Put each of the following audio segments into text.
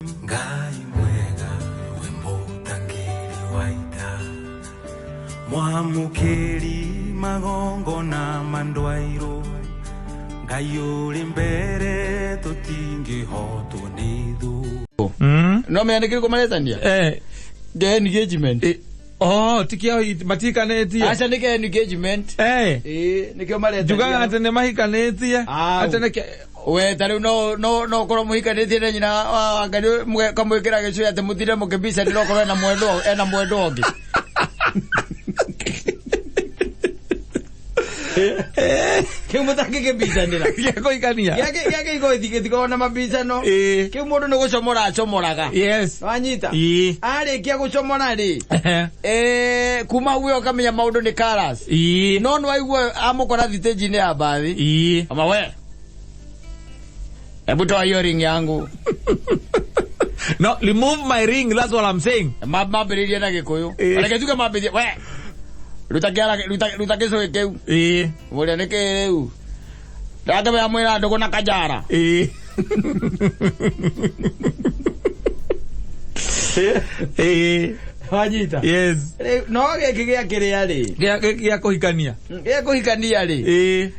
Ngai mwega wembotangiri waita mwamukiri magongo na mandwairo Ngai uri mbere tutingihotwo ni thu. No me andikire kumaletania the engagement tikio matikanĩtie acha nike engagement nikio maletania jugaga ati nĩ mahikanĩtie ati nĩ we tari no koro muhikanĩtie na nyina wa Ngai kamwikira gicu ati mutire mukibisa ndiro ena mwendo ongi ke mutange ke bizanira yako ikania yake iko thiko na mabizano ke mundu no gucomora acomoraga yes wanyita ari kia gucomora ri kuma huyo kamenya maundu ni colors no no aigua amukora stage ni ya bathi ama we ebu toa hiyo ring yangu. No, remove my ring, that's what I'm saying. Mabiriria na gikuyu aliketuka mabiriria we luta keso ekeu wole neke eu dada me amwera ndogo na kajara wajita yes no geke akiria ri ya kuhikania ri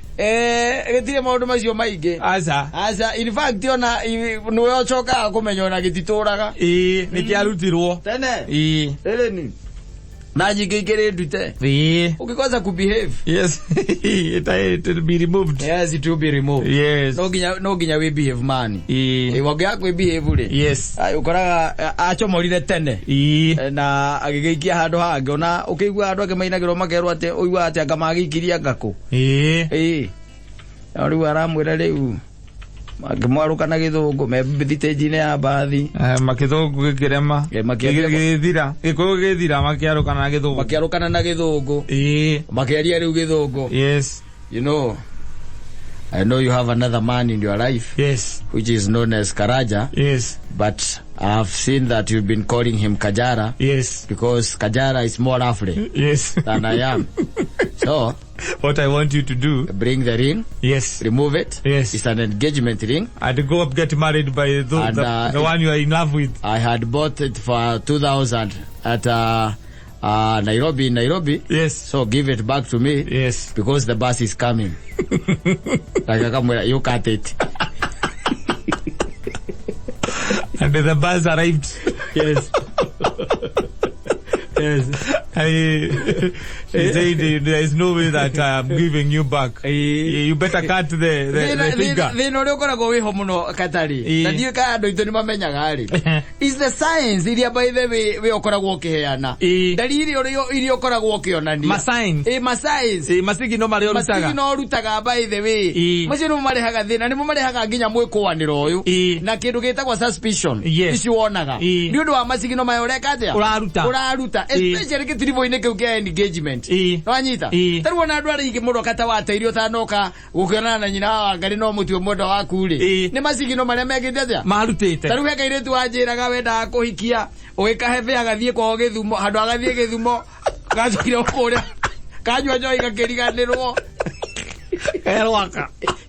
getire maundu macio maingi aza in fact ona niwe ocoka kumenyona gitituraga nikiarutirwo tene ni na nyingĩ ndute ukikosa kubehave yes it will be removed. Yes, it will be removed. Yes, no ginya we behave man wagya kwe behave ri yes ukoraga acomorire tene na agigikia handu hangi ona ukigua andu akimainagirwo makerwo ate uigua ate angamagikiria ngako riu aramwira riu makimwaruka na githungu mebithite ya bathi makithungu gikirema githira gikuyu githira makiarukana na githungu makiaria riu githungu. Yes, you know, I know you have another man in your life, yes, which is known as Karaja. Yes, but I've seen that you've been calling him Kajara. Yes, because Kajara is more lovely, yes, than I am. So what I want you to do, bring the ring. Yes, remove it. Yes, it's an engagement ring, and go up get married by the one you are in love with. I had bought it for 2,000 at Nairobi. Yes, so give it back to me. Yes, because the bus is coming. Like you cut it. And the bus arrived. Yes. Yes. She said there is no way that I'm giving you back. You better cut the finger. They no lokora go we homuno katari. Na ndiye ka andu itu ni mamenyaga ari. Is the science iria by the way we okoragwo ukiheana. Dalili ori okoragwo ukionania. Ma science. Ma science. Masigi no mari orutaga. Masigi no rutaga by the way. Macio no marehaga thina ni mo marehaga nginya mwikwaniro uyu. Na kindu gitagwa suspicion. Ici wonaga. Ni undu wa masigi no mayoreka atia. Uraruta. Especially kitirivo-ini kiu kia engagement. No anyita. Taru ona andu ari muno kata wateirio tanoka gukionana na nyina wa Ngai no mutio mwendo waku ri. Ni masigino maria megite atia marutite. Taru heka iretu wanjiraga wenda kuhikia ugikahebe agathie kwa githumo handu agathie githumo gacokire kuria kanywa njoi gakiriganirwo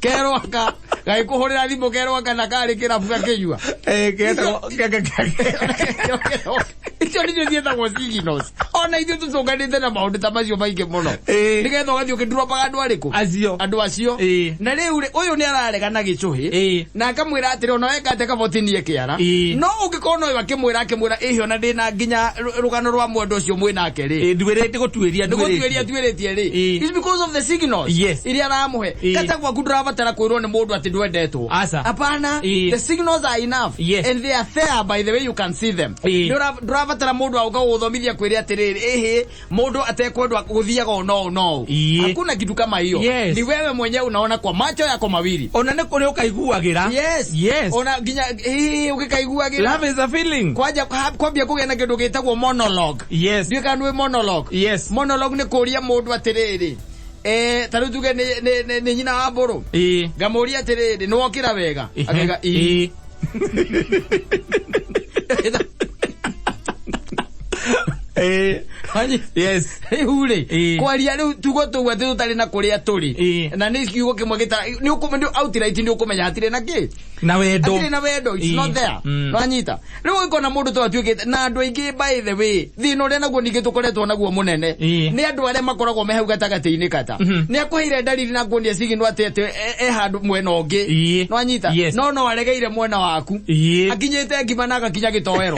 kerwaka Ngai kuhurira thimu kerwaka na kari kirabu gakinyua icio nĩ thietagwo signals. Ona ithuĩ tũcũnganĩte na maũndũ ta macio maingĩ mũno nĩgetha ũgathiĩ ũkĩndropaga andũ arĩkũ andũ acio. Na rĩu ũyũ nĩ ararega na gĩcũhĩ na akamwĩra atĩrĩ ona weka ate kabotinie kĩara no ũngĩkorwo ũyũ akĩmwĩra ĩhĩ ona ndĩna nginya rũgano rwa mwendo ũcio mwĩ nake rĩ nduĩrĩtie tuĩrĩtie rĩ it's because of the signals iria aramũhe. Kata gwaku ndũrabatara kwĩrwo nĩ mũndũ atĩ ndwendetwo. Hapana, the signals are enough and they are there by the way you can see them. Ndũrabatara mundu auka guthomithia kwĩrĩa atĩrĩrĩ mundu atekwendwa guthiaga no hakuna kitu kama hiyo. Ni wewe mwenyewe unaona kwa macho yako mawili. Ona nĩ kũrĩ ũkaiguagĩra. Yes, ona nginya ũgĩkaiguagĩra. Love is a feeling. Kwambia kũgĩa na kĩndũ gĩtagwo monologue. Yes, ndio kanwe monologue. Yes, monologue nĩ kũria mundu atĩrĩrĩ taru tuge nĩ nyina wa mbũrũ ngamuria atĩrĩrĩ nĩ wokĩra wega akaiga Yes. Hure. Kwaria riu tugo tugo ati tutari na kuria turi. Na ni kiugo kimwe gita ni ukumenya outright ni ukumenya hatire na ki. Na wendo. Hatire na wendo. It's not there. No anyita. Riu ikona mundu twatuikite na andu aingi by the way. Thino ria naguo ningi tukoretwo naguo munene. Ni andu aria makoragwo me hau gatagati-ini kata. Ni akuheire dalili na kuondia sigino ati handu mwena ungi. No anyita. No aregeire mwena waku. Akinyite ngima na agakinya gitoero.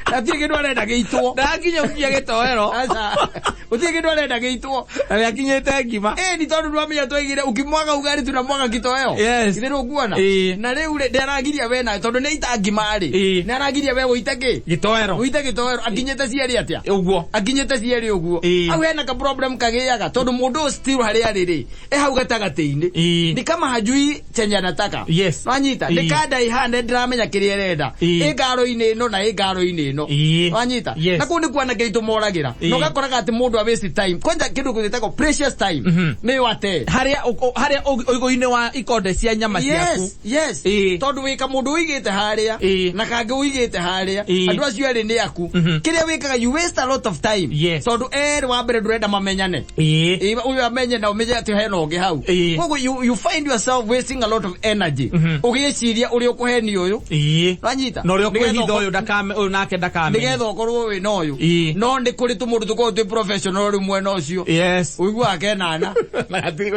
Ati kindu arenda giitwo. Na kinya ukia gitoero. Acha. Uti kindu arenda giitwo. Na akinyite ngima. Ni tondu ndwamenya twigire ukimwaga ugari tunamwaga gitoeo. Ndiro kuona. Na riu ndaragiria we na tondu ni itangima ri. Ni aragiria we uitake gitoero. Uite gitoero akinyite cieri atia. Uguo. Akinyite cieri uguo. Au hena ka problem kagiaga tondu mundu still hari ari hau gatagati-ini. Ni kama hajui chenye anataka. Yes. No anyita. Ni kada ihande ndramenya kiri erenda. Ngaro-ini no na ngaro-ini no. No anyita. Na kundi kuana geitu moragira. No gakoraga ati mundu a waste time. Kwanza kindu gitako precious time. Ni wate. Haria ugo-ini wa ikonde cia nyama ciaku. Yes. Tondu wika mundu uigite haria na kangi uigite haria. Andu acio eri ni aku. Kiria wikaga you waste a lot of time. Tondu wa mbere ndurenda mamenyane. Uyu amenye na umenye ati hena ungi hau. Koguo you find yourself wasting a lot of energy. Ugiciria uri ukuheni uyu. Ranyita. No uri ukuhitha uyu uyu nake ndakame. Nigetha ukorwo we no uyu. No ndi kuri tu mundu tukorwo tu professional uri mwena ucio. Yes. Uigua kenana. Ati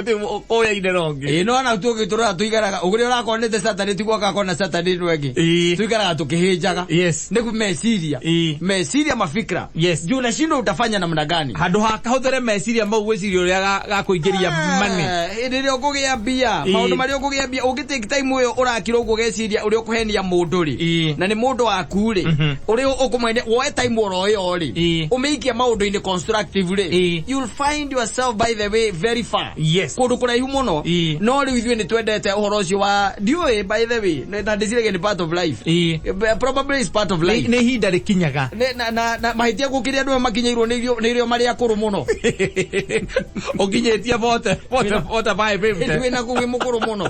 oya ine rongi. No na tu gitura tuigaraga uguri urakonete Saturday tigwa gakona Saturday rwegi. Tuigaraga tukihinjaga. Yes. Ndiku meciria. Meciria mafikra. Yes. Juu na shindo utafanya namna gani? Handu hakahuthere meciria mau gwiciria uria gakuingiria mane. Ndirio kugia bia. Maundu mari ukugia bia ugitake time uyo urakira ugo geciria uri ukuhenia mundu ri. Na ni mundu waku ri. Uri ukumwende woe time oroyo ri. Umeikia maundu ini constructively. You'll find yourself by the way very far. Yes. Kundu kuraihu muno. No ri withwe ni twendete uhoro ucio wa ndiwe by the way. Na ndicirege ni part of life. Probably is part of life. Ni hinda rikinyaga. Na mahitia gukiria andu makinyairwo nirio mari akuru muno. Okinyetia vote bye baby. Ndiwe na kuwi mukuru muno.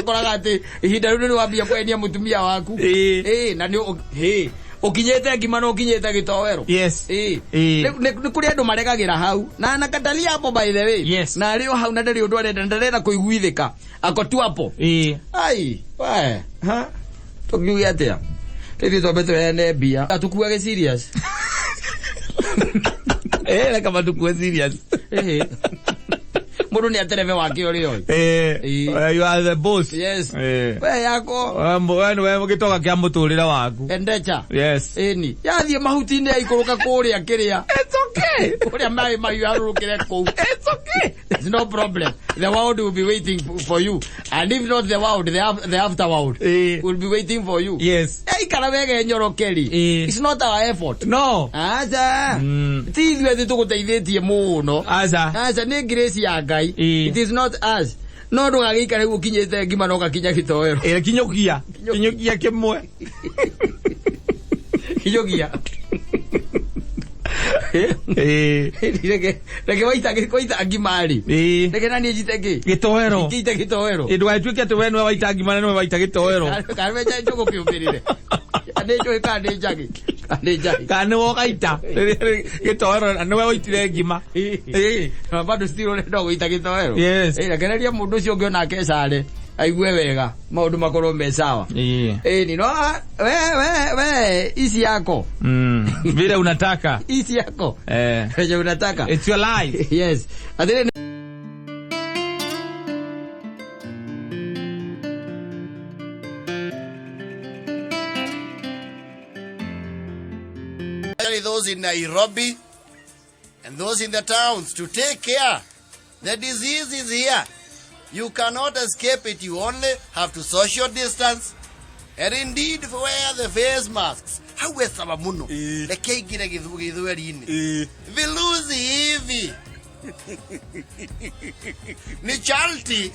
Koraga ati ihinda riu ni wambia kwenia mutumia waku. Na ni ukinyete ngima no ukinyete gitoero. Yes. Ni kuri andu maregagira hau na kadalia hapo by the way. Yes. Na rio hau na ndari undu arenda kuiguithika akotu hapo. Ai we ha tukiuya atia tete tobeto ene bia atukuage serious. Kama tukuage serious. Mundu ni atereve wake uri oi. You are the boss. Yes. We yako. We gitoga kia muturira waku. Endecha. Yes. Ni. Yathie mahuti-ini aikuruka kuria kiria. It's okay. Kuria mai arurukire ku. It's okay. There's no problem. The world will be waiting for you. And if not the world, the afterworld will be waiting for you. Yes. Ikara wege Njoroge. It's not our effort. No. Acha. Ti ithuĩ tuguteithĩtie muno. Acha ni grace ya Ngai. It is not us. No ndugagikare gukinyite ngima no gakinya gitoero. Kinyokia kimwe. Kinyokia. Reke waita ngimari. Reke nani njiteke gitoero. Ngite gitoero. Ndugatuike ati we no waita ngima no waita gitoero. Karwe cha njugo kiumbirire. Ane njugo kande njagi. Kane wokaita. Gitoero ane we waitire ngima. Na bado stilo ndo guita gitoero. Yes. Rekereria mundu ucio ngiona akecare. Aigue wega maundu makorwo me sawa. Ni no we isi yako. Vile unataka. Isi yako. Vile unataka. It's your life. Yes. Adele those in Nairobi and those in the towns to take care. The disease is here. You cannot escape it. You only have to social distance and indeed wear the face masks. Hawe sabamuno. Leke gire githueri-ini. Viluzi hivi. Ni charity.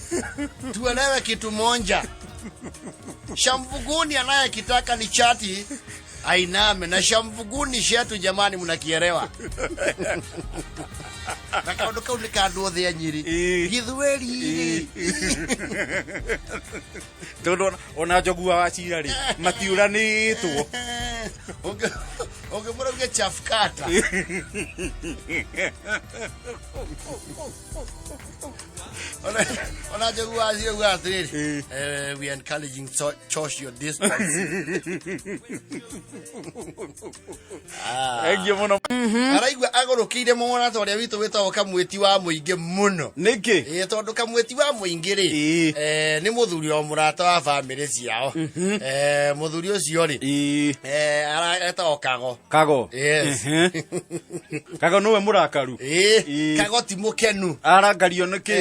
Tuelewe kitu monja. Shamvuguni anayekitaka ni chati. Ainame na shamvuguni shetu jamani mnakielewa. Nakaondoka ulikando thia Nyiri. Githueri. Tondu ona njogua wa cira ri matiuranitwo. Okay, mbona uge chafkata? Unajua we are encouraging social distance. Araigua agorokire mwana to ria witu wetagwo kamweti wa muingi muno. Niki? Tondu kamweti wa muingi ri ni muthuri o murata wa family ciao. Muthuri ucio ri etagwo Kago. Kago. Yes. Kago nowe murakaru. Kago ti mukenu. Arangario niki?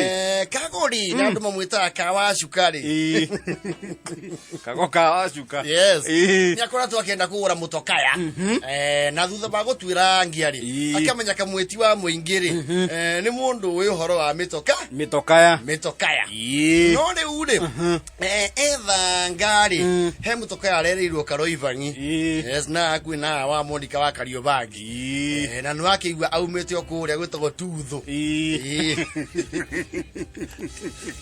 Kago ri na andu mamwitaga kawa cukari. Kago kawa cuka. Yes. Ni akoretwo akienda kugura mutokaya. Na thutha ba gutwira ngia ri akamenya kamweti wa muingi ri ni mundu wi uhoro wa mitokaya no ri uri etha ngari he mutokaya arereirwo Karoivangi. Yes, na kwina wa Monica wa Kariobangi na no akigwa aumete okuria gwitagwo Tuthu.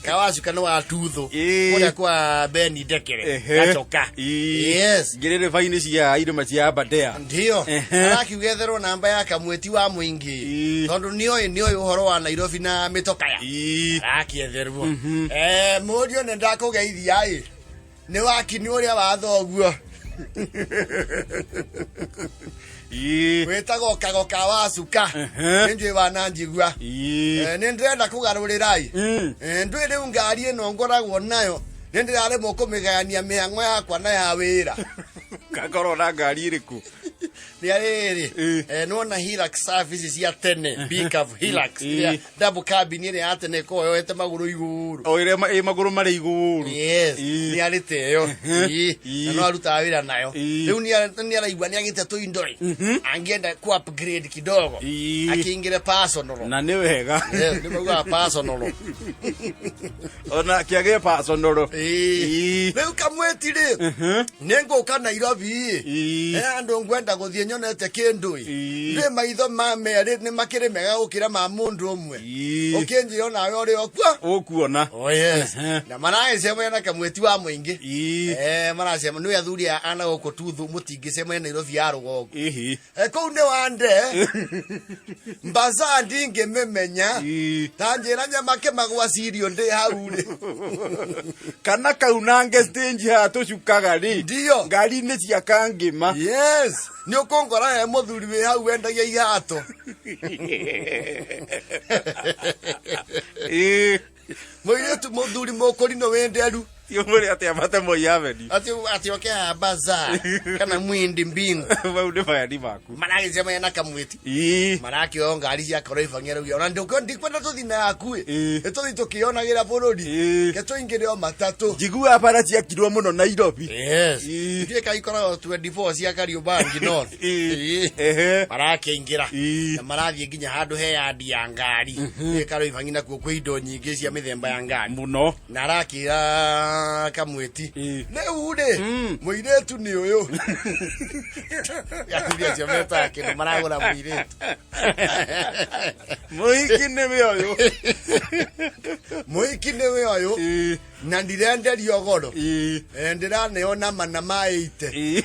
Kawacuka no wa Tuthu kuria kwa Beni Dekere gacoka. Yes, ngirire vaini cia irima cia Badea. Ndio arakiugetherwo namba ya kamweti wa muingi tondu nioi uhoro wa Nairobi na mitokaya arakietherwo. Murio ne ndakugeithia ai ni wakini uria wathoguo wetagwo Kago kawa cuka njui wa Njung'wa. Ni ndirenda kugarurirai ndui riu ngari ino ngoragwo nayo ni ndiraremwo kumigania miang'o yakwa na ya wira. Kagoro na ngari iriku nona Hilux service cia tene Bicaf Hilux double cabin ire ya tene ko yoete maguru iguru o ire maguru mari iguru. Yes, ni arite yo no aruta wira nayo riu ni araigwa ni agite tu indoi angienda ku upgrade kidogo akingire personal na ni wega. Yes, ni magwa personal ona kiage personal. Riu kamweti ri nengo kana Nairobi andu ngwenda guthie nyonete kindu ndi maitho ma meri ni makire mega gukira ma mundu umwe ukinji yo nawe uri okwa ukuona. Oh yes. Na maracema na kamweti wa muingi maracema no athuri ana goko Tuthu mutingicema Nairobi ya rugongo kou ni wande mbaza ndinge memenya tanjira nyamake magwa sirio ndi hau ri kana kaunange stage ha tucukaga ri ndio ngari ni cia kangima. Yes, ni ukongora muthuri wi hau wendagia igato moiretu muthuri mukuri no wenderu yomuri ati amate moyaveni ati okia baza kana mwindi mbingu baude bayani baku maragi sema yana kamweti maraki o ngari cia Karoivangi ru ona ndikwenda tuthina yaku tuthi tukionagira bururi ke tuingire o matatu jigua para cia kirwo muno Nairobi. Yes, ndie kaikora 24 cia Kariobangi no maraki ingira na marathie nginya handu he yandi ya ngari Karoivangi na kuo kwindo nyingi cia mithemba ya ngari muno na arakira kamweti ne ude muiretu ni uyu yakuria chometa kino maragura muiretu muiki ni uyu na ndirenderio goro ndiraneona mana maite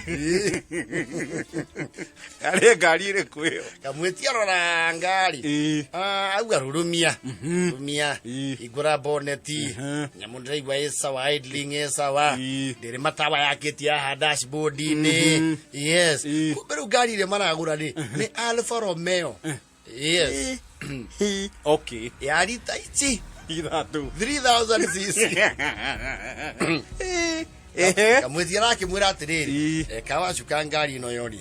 ale ngari ire kwio kamweti arora ngari auga rumia igura boneti nyamundrai wa esa wa idling esa wa ndire matawa yaketia ha dashboard ni. Yes, kuberu ngari ire maragura ni Alfa Romeo. Yes. Okay, yari taichi ithatu 3000 cc kamwezi rake mwira atiriri kawacuka ngari ino yori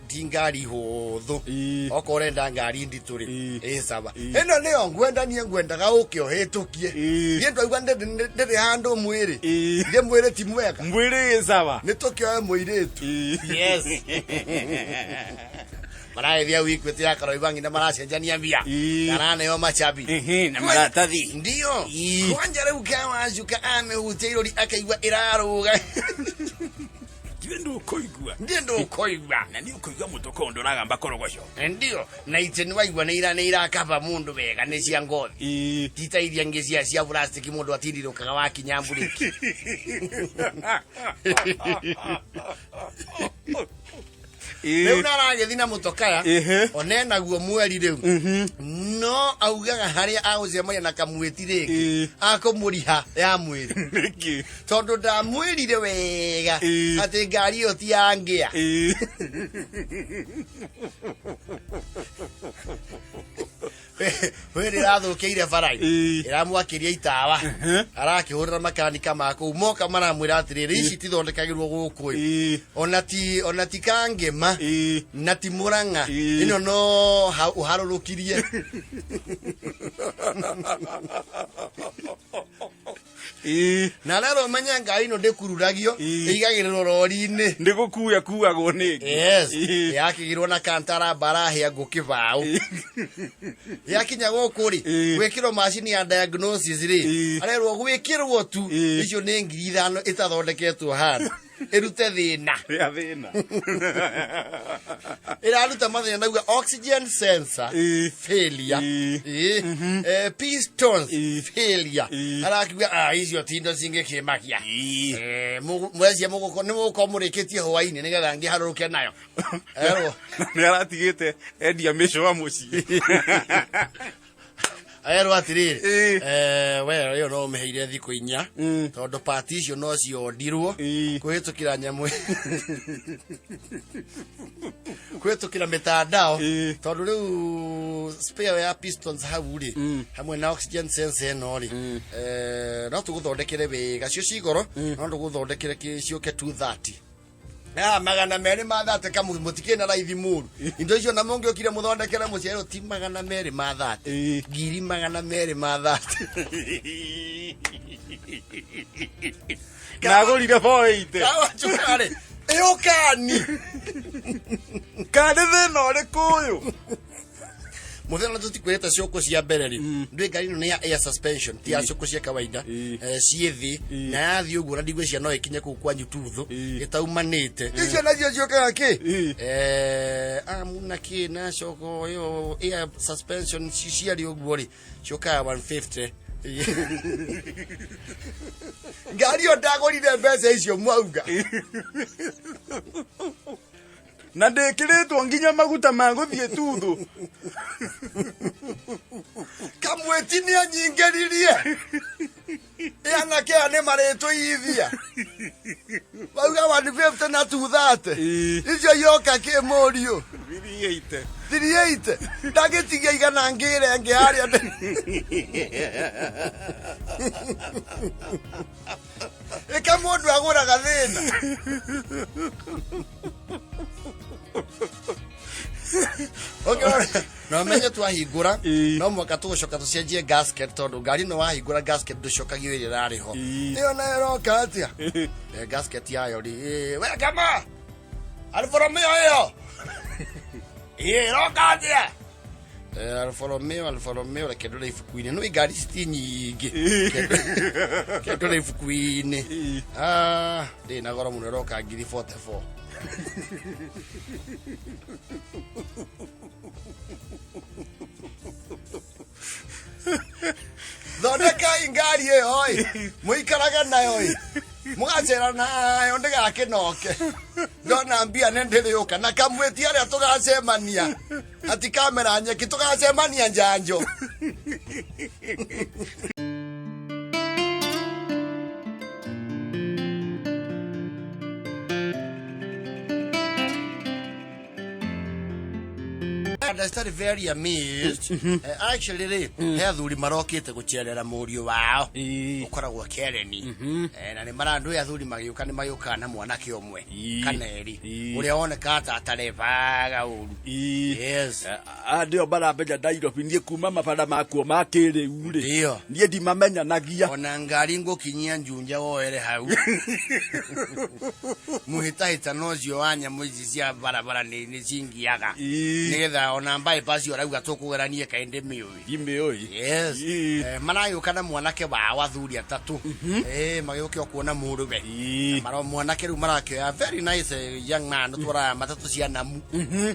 ndi ngari huthu okorenda ngari ndituri saba ino niyo ngwenda nie ngwendaga ukiohitukie nie ndwaigwa ndiri handu mwiri ndi mwiri ti mwega mwiri saba nitukioe mwiritu. Yes. Marae vya wikwete ya Karoivangi na maracenjania mbia karane yo machabi na maratathi ndio kwanja reu kawacuka amehuteiro ri akaigwa iraruga ndiendo koigwa na ni ukoigwa mutokondo ragamba korogosho ndio na iteni waigwa na irakaba mundu wega ni cia ngothi titairia ngizia cia plastic mundu atindirukaga wa kinyamburi Riu naragethii na mutokaya onena guo mweri riu no augaga haria agucemania na kamwiti riki akumuriha ya mwiri tondu ndamwirire wega ati ngari iyo ti yangia we rirathukiire barai iramwakiria itawa arakihurira makanika mako moka maramwira atiriri ici tithondekagirwo guku ona ti kangema na ti Murang'a ino no uharurukirie na lero manya ngari no ndekururagio igagiriro rori-ini ndigukuya kuagwo ningi yes yakigirwo na kantara barahe ngukibao yakinya gukuri gwikirwo machine ya diagnosis ri arerwo gwikirwo tu icio ni 5,000 itathondeketwo hana irute thina iraruta mathina nauga oxygen sensor failure pistons failure arakiuga icio tindo cingikimakia mwezi muguko ni muguko murikitie hwaini nigetha ngiharuruke nayo ni aratigite endia misho wa muci Aero atiriri we yo no meheire thiku 4 tondu party icio no ciondirwo kuhitukira nyamu kuhitukira mitandao tondu riu spare ya pistons hau ri hamwe na oxygen sensor no ri no tuguthondekere wega cio cigoro no tuguthondekere ciuke 230 magana meri mathate kamu mutikena raithi muru indo icio na monge okire muthondekera muciero ti magana meri mathate ngiri magana meri mathate nagurire boite kawachukare eyokani kane thina uriku uyu muthena tutikwireta cioko cia mbere ri ndui ngari no ya air suspension ti ya cioko cia kawaida ciethi na yathi uguo na ndigwe cia no ikinye ku kwa nyututhu itaumanite icio nacio ciokaga ki amuna ki na cioko yo air suspension ciari uguo ri ciokaga 150 ngari yo ndagorire mbeca icio mwauga na ndekiritwo nginya maguta maguthie tuthu kamweti ni anyingeririe anake ane mareto ithia bauga 150 na 230 icio yoka ki morio 38 ndagitigia igana ngire ngiharia eka mundu aguraga thina no menye twahingura no mwaka tugucoka tucenjie gasket tondu ngari no wahingura gasket nducokagio iri rariho iyo na roka atia gasket yayo ri we kama Alfa Romeo iyo roka atia Alfa Romeo la kedole ifukuine no igari sti nyingi kedole ifukuine de na gora muno roka ngiri 44 thondeka ingari iyo oi muikaraga nayo oi mugacera nayo ndigakinoke ndona mbia nendiriuka na kamweti aria tugacemania ati kamera nyeki tugacemania njanjo I started very amazed. Actually, athuri marokite gucerera murio wao ukoragwo kereni na ni marandu athuri magiuka ni magiuka na mwanake omwe kana eri uria oneka atarevaga uru yes ndio baramenya Nairobi nie kuma mabara makuo makiri uri nie ndimamenyanagia ona ngari ngukinyia njunja woere hau muhitahita nocio wanya muici cia barabara ni cingiaga nigetha ona bypass yo rauga tukugeranie kainde miui yes marayo kana mwanake wa thuri atatu magioke kuona muruwe maro mwanake ru marake a very nice young man twara matatu cia namu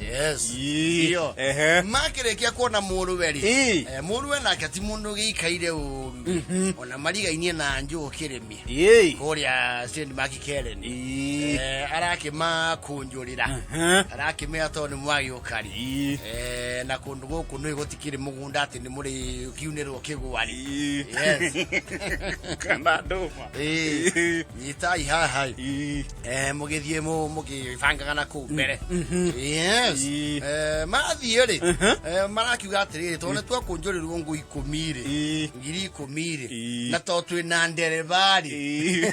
yes iyo makirekia kuona muruwe ri muruwe nake ti mundu gikaire ona mariga inie na njo kiremi kuria stand maki kereni arake makunjurira arake me atoni mwagi ukari na kundu guku no igotikire mugunda ati ni muri kiunero kigwari yes kana nduma nyita ihaha mugithie mugibanga na ku mbere yes mathiere marakiuga atiriri tone twakunjuririrwo ngu 10 ngiri 10 na to twina nderebari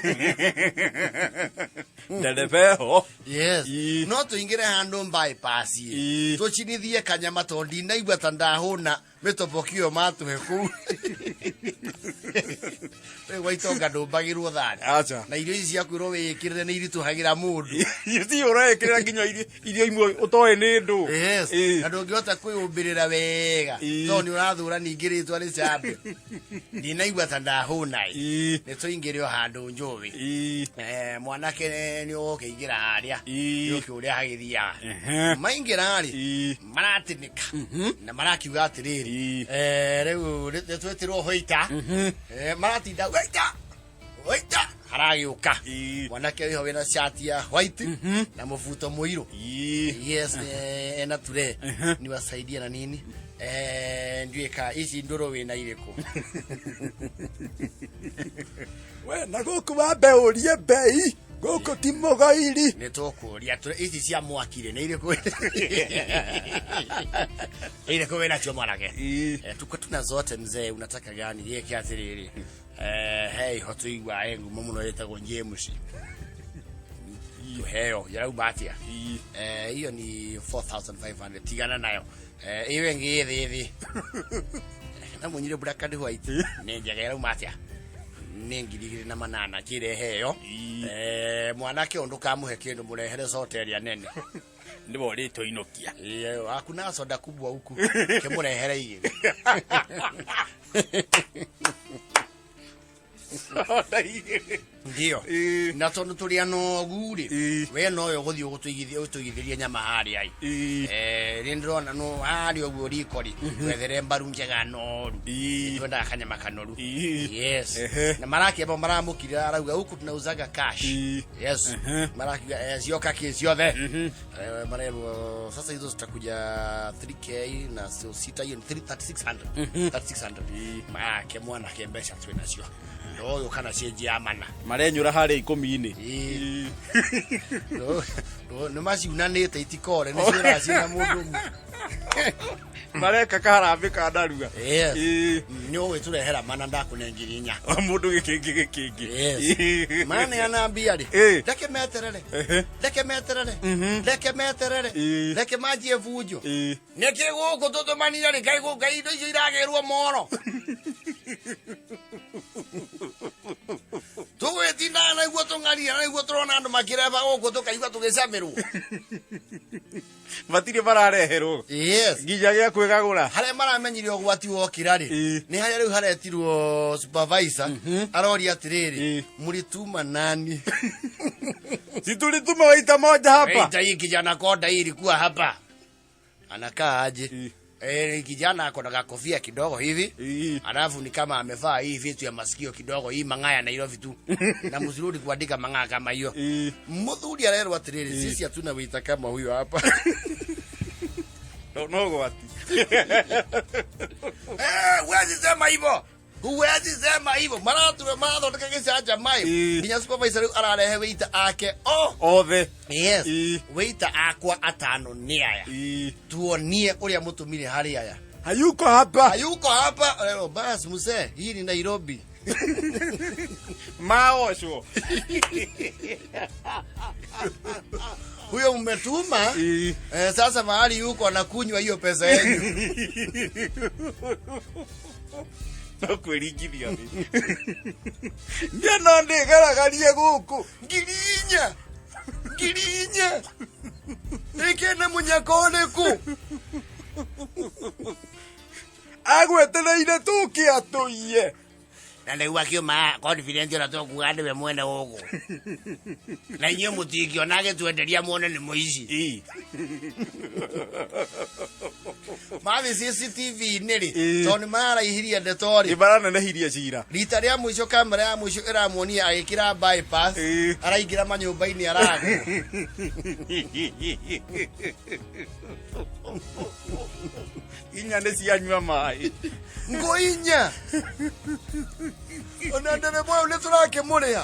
nderebeho yes no tuingire handu bypass tuchinithie kanyama tondi na igwa tandahuna metopokio matu heku waitonga ndumbagirwo thani acha na irio ici akwirwo wikirire ni iritu hagira mundu yesi urekirira nginya irio imwe utoe ni ndu yes na ndungihota kwiyumbirira wega to ni urathura ningiritwa ni chambe ndina igwa tandahuna ni tuingirio handu njuvi mwanake ni ukiingira haria yuki uria hagithia maingira ari maratinika na marakiuga atiriri riu twetirwo hoita maratinda waita haragiuka mwanake wiho wina shati ya white na mufuto muiro yes na ture ni wasaidia na nini ndiweka ici ndoro wina iriko we na guku wambe bei guku ti mugairi ni tukuria ici cia mwakire ni iriko iriko wina cio mwanake tuko tuna zote mzee unataka gani yeke atiriri hey hotuigwa engu muno yetagwo njemushi heo yarau batia hiyo ni 4500 tigana nayo iwe ngithi na munyire black and white nenjaga yarau matia nengirigire na manana kire heo mwanake ondoka muhe kindu murehere hotel ya nene ndibo rito inokia hakuna soda kubwa huku kemurehere igire ndio na tondu turia no guri we no yo guthio gutugithiria nyama hari ai rindrona no hari ogwo rikori wethere mbaru njega noru twenda kanyama kanoru yes na maraki abo maramukira arauga huku tunauzaga cash yes maraki zioka kiziothe marebo sasa hizo zitakuja 3k na sio sita hiyo 3600 maraki mwana kembesha twinacio oyo kana cenji ya mana marenyura hari 10 no maciunanite itikore ni ciracina mundu mareka karambe kandaruga ni owe turehera mana ndakunengirinya mundu gikingi mana ana mbia ri leke meterere leke majie vujo neke guku tutumanira ri kai guku indo icio iragerwo moro tuwetina na igwo tungaria na igwo turona andu makireba guku tukaigwa tugicamirwo matire barareherwo yes nginya gya kwigagura hare maramenyire ogwati wokira ri ni hare riu haretirwo supervisor aroria atiriri muri tuma nani situlituma waita moja hapa waita hii kijana koda hii ilikuwa hapa anakaa aje kijana ako na kofia kidogo hivi alafu ni kama amevaa hii vitu ya masikio kidogo hii mangaya na hilo vitu na mzurudi kuandika mangaya kama hiyo mudhuri alero atiriri sisi hatuna wita kama huyo hapa no gwati huwezi sema hivyo huwezi sema hivyo maratho ndikagicaja mai nginya supervisor ararehe wita ake othe yes wita akwa atano ni aya tuonie uria mutumire hari aya hayuko hapa leo basi mzee hii ni Nairobi maosho huyo umetuma sasa mahali yuko anakunywa hiyo pesa yenu nokwirigithia ndia no ndigaragarie guku ngirinya ikene munyakone ku agwetereire tukia tuiye na nä guakä ma confident ona to kuga ndä we mwene å gå na inyuä må tingiona agä twenderia muone nä må ici mathä CCTV-inä rä tondå nä mararaihirie ndeto rä maranenehirie cira rita rä a må ico kamera ya må ico ä ramuonia agä kä ra bypass araingä ra manyå mba-inä araga inya nä cianyua maä ngå inya ona ndereba å yå nä tå rakä må rä a